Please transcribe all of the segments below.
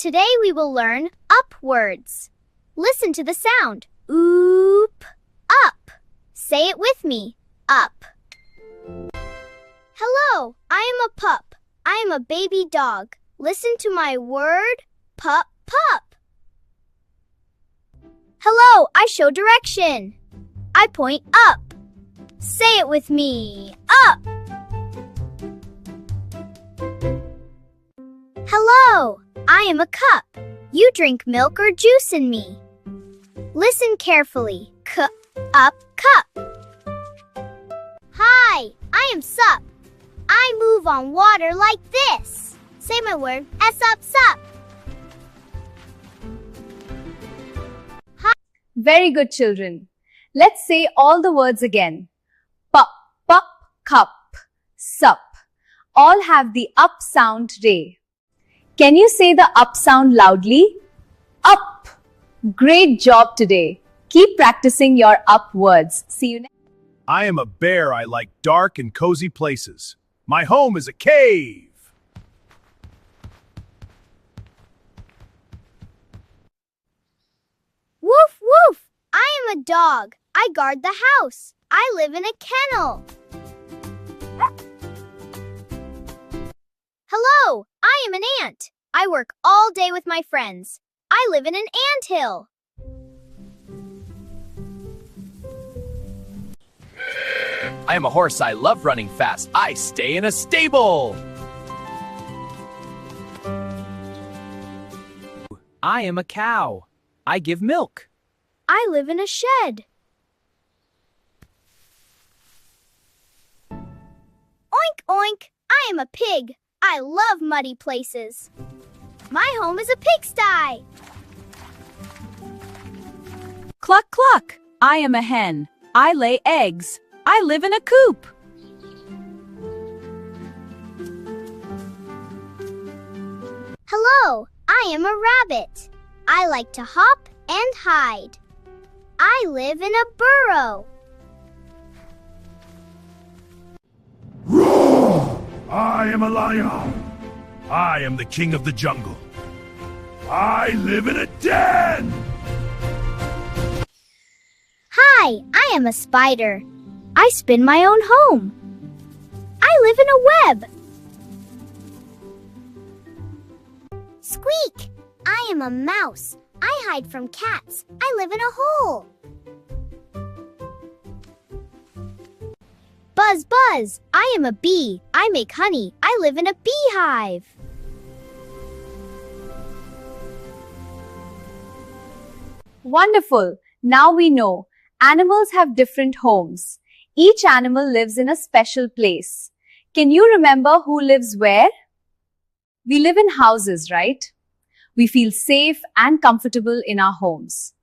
Today we will learn up words. Listen to the sound. Oop, up. Say it with me. Up. Hello, I am a pup. I am a baby dog. Listen to my word. Pup, pup. Hello, I show direction. I point up. Say it with me. Up. Hello, I am a cup. You drink milk or juice in me. Listen carefully. Up, cup. Hi, I am Sup. I move on water like this. Say my word. S-up, sup. Hi. Very good, children. Let's say all the words again. Pup, pup, cup, sup. All have the up sound today. Can you say the up sound loudly? Up. Great job today. Keep practicing your up words. See you next. I am a bear. I like dark and cozy places. My home is a cave. Woof, woof. I am a dog. I guard the house. I live in a kennel. Hello, I am an ant. I work all day with my friends. I live in an anthill. I am a horse. I love running fast. I stay in a stable. I am a cow. I give milk. I live in a shed. Oink, oink. I am a pig. I love muddy places. My home is a pigsty. Cluck, cluck. I am a hen. I lay eggs. I live in a coop. Hello, I am a rabbit. I like to hop and hide. I live in a burrow. I am a lion. I am the king of the jungle. I live in a den. Hi, I am a spider. I spin my own home. I live in a web. Squeak! I am a mouse. I hide from cats. I live in a hole. Buzz, buzz! I am a bee. I make honey. I live in a beehive. Wonderful. Now we know. Animals have different homes. Each animal lives in a special place. Can you remember who lives where? We live in houses, right? We feel safe and comfortable in our homes.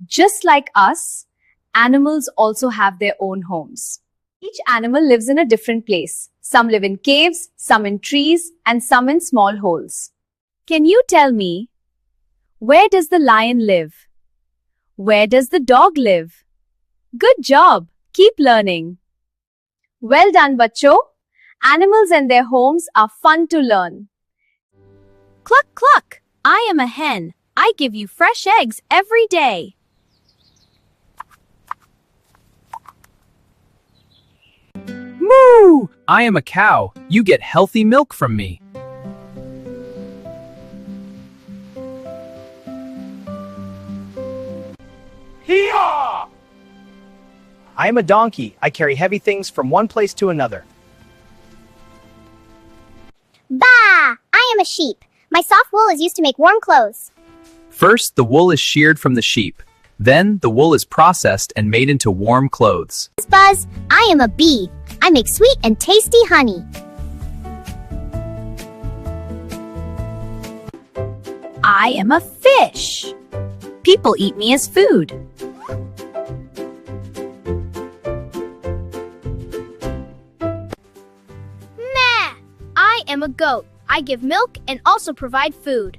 Just like us, animals also have their own homes. Each animal lives in a different place. Some live in caves, some in trees, and some in small holes. Can you tell me, where does the lion live? Where does the dog live? Good job! Keep learning. Well done, bachcho. Animals and their homes are fun to learn. Cluck, cluck. I am a hen. I give you fresh eggs every day. Moo! I am a cow. You get healthy milk from me. Hee-haw! I am a donkey. I carry heavy things from one place to another. Bah! I am a sheep. My soft wool is used to make warm clothes. First, the wool is sheared from the sheep. Then, the wool is processed and made into warm clothes. Buzz, buzz! I am a bee. I make sweet and tasty honey. I am a fish. People eat me as food. Meh! I am a goat. I give milk and also provide food.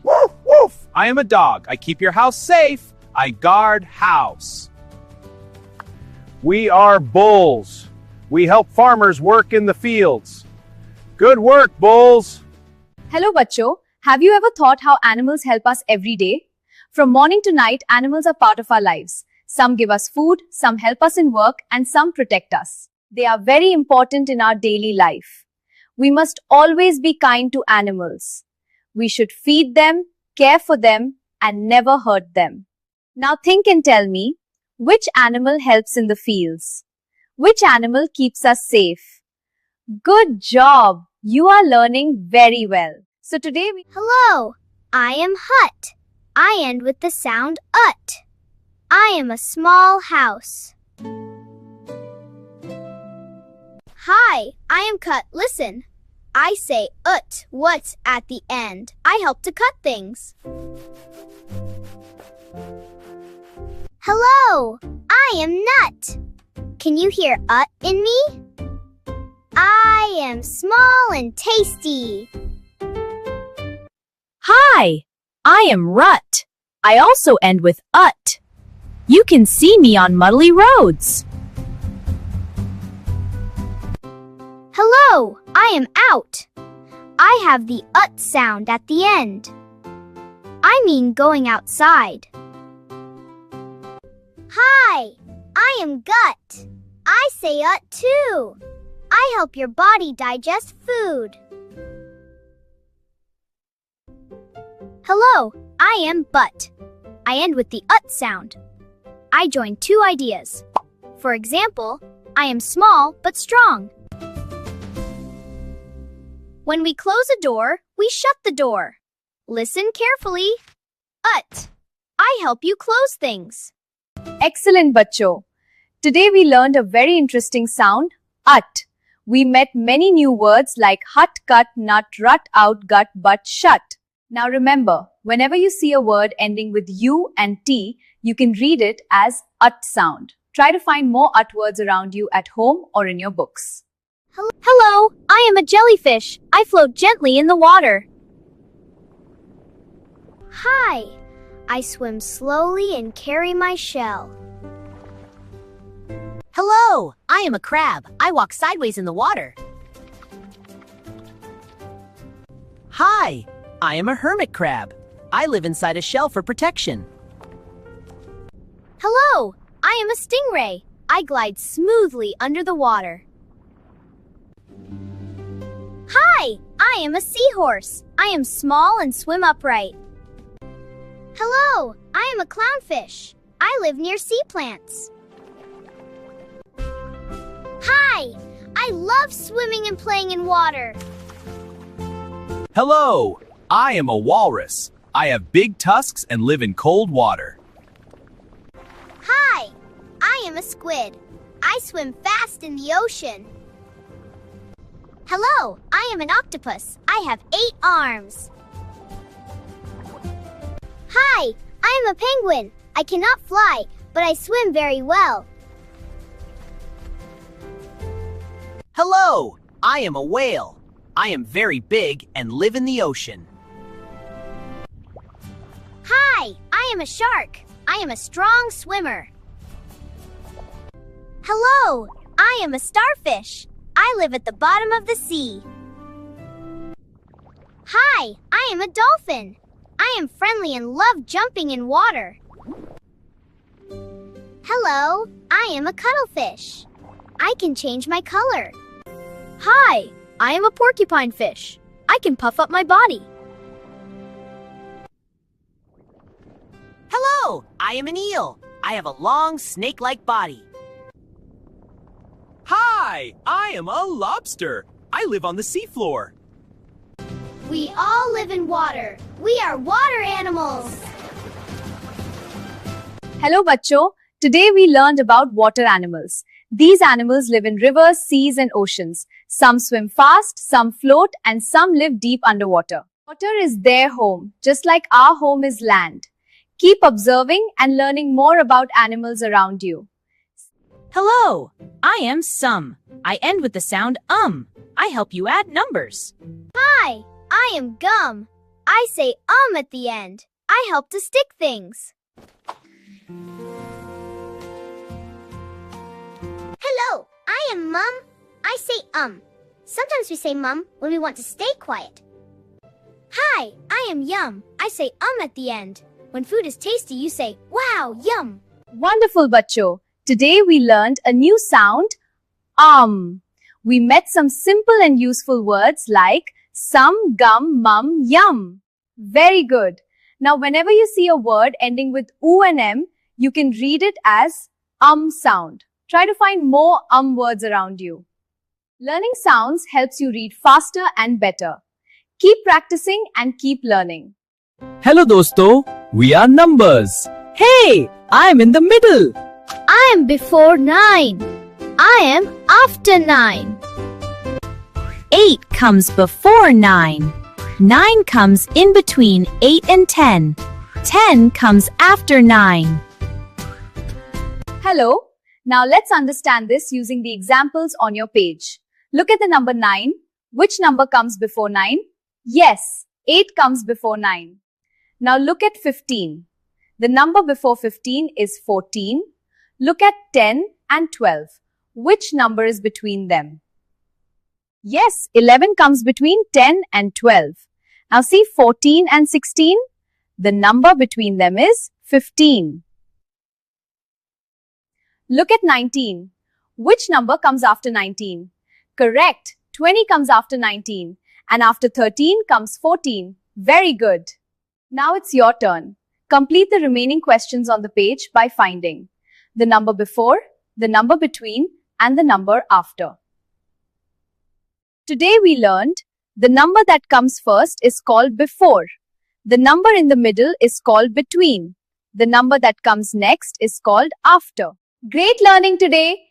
Woof, woof! I am a dog. I keep your house safe. I guard house. We are bulls. We help farmers work in the fields. Good work, bulls! Hello, Bacho. Have you ever thought how animals help us every day? From morning to night, animals are part of our lives. Some give us food, some help us in work, and some protect us. They are very important in our daily life. We must always be kind to animals. We should feed them, care for them, and never hurt them. Now think and tell me, which animal helps in the fields? Which animal keeps us safe? Good job! You are learning very well. So today Hello, I am Hut. I end with the sound ut. I am a small house. Hi, I am Cut. Listen. I say what's at the end. I help to cut things. Hello, I am Nut. Can you hear in me? I am small and tasty. Hi, I am Rut. I also end with ut. You can see me on muddly roads. Hello, I am Out. I have the ut sound at the end. I mean going outside. Hi, I am Gut. I say ut too. I help your body digest food. Hello, I am Butt. I end with the ut sound. I join two ideas. For example, I am small but strong. When we close a door, we shut the door. Listen carefully. Ut. I help you close things. Excellent, Bacho. Today we learned a very interesting sound, ut. We met many new words like hut, cut, nut, rut, out, gut, but, shut. Now remember, whenever you see a word ending with U and T, you can read it as ut sound. Try to find more ut words around you at home or in your books. Hello, I am a jellyfish. I float gently in the water. Hi, I swim slowly and carry my shell. Hello, I am a crab. I walk sideways in the water. Hi, I am a hermit crab. I live inside a shell for protection. Hello, I am a stingray. I glide smoothly under the water. Hi, I am a seahorse. I am small and swim upright. Hello, I am a clownfish. I live near sea plants. Hi, I love swimming and playing in water. Hello, I am a walrus. I have big tusks and live in cold water. Hi, I am a squid. I swim fast in the ocean. Hello, I am an octopus. I have 8 arms. Hi, I am a penguin. I cannot fly, but I swim very well. Hello, I am a whale. I am very big and live in the ocean. Hi, I am a shark. I am a strong swimmer. Hello, I am a starfish. I live at the bottom of the sea. Hi, I am a dolphin. I am friendly and love jumping in water. Hello, I am a cuttlefish. I can change my color. Hi, I am a porcupine fish. I can puff up my body. Hello, I am an eel. I have a long snake-like body. Hi, I am a lobster. I live on the seafloor. We all live in water. We are water animals. Hello, Bacho. Today we learned about water animals. These animals live in rivers, seas, and oceans. Some swim fast, some float, and some live deep underwater. Water is their home, just like our home is land. Keep observing and learning more about animals around you. Hello, I am Sum. I end with the sound I help you add numbers. Hi, I am Gum. I say at the end. I help to stick things. Hello, I am Mum. I say Sometimes we say mum when we want to stay quiet. Hi, I am Yum. I say at the end. When food is tasty, you say, wow, yum. Wonderful, Bachcho. Today we learned a new sound, We met some simple and useful words like some, gum, mum, yum. Very good. Now, whenever you see a word ending with oo and m, you can read it as sound. Try to find more words around you. Learning sounds helps you read faster and better. Keep practicing and keep learning. Hello dosto, we are numbers. Hey, I'm in the middle. I am before 9. I am after 9. 8 comes before 9. 9 comes in between 8 and 10. 10 comes after 9. Hello. Now let's understand this using the examples on your page. Look at the number 9. Which number comes before 9? Yes, 8 comes before 9. Now look at 15. The number before 15 is 14. Look at 10 and 12. Which number is between them? Yes, 11 comes between 10 and 12. Now see 14 and 16. The number between them is 15. Look at 19. Which number comes after 19? Correct. 20 comes after 19. And after 13 comes 14. Very good. Now it's your turn. Complete the remaining questions on the page by finding the number before, the number between, and the number after. Today we learned the number that comes first is called before. The number in the middle is called between. The number that comes next is called after. Great learning today.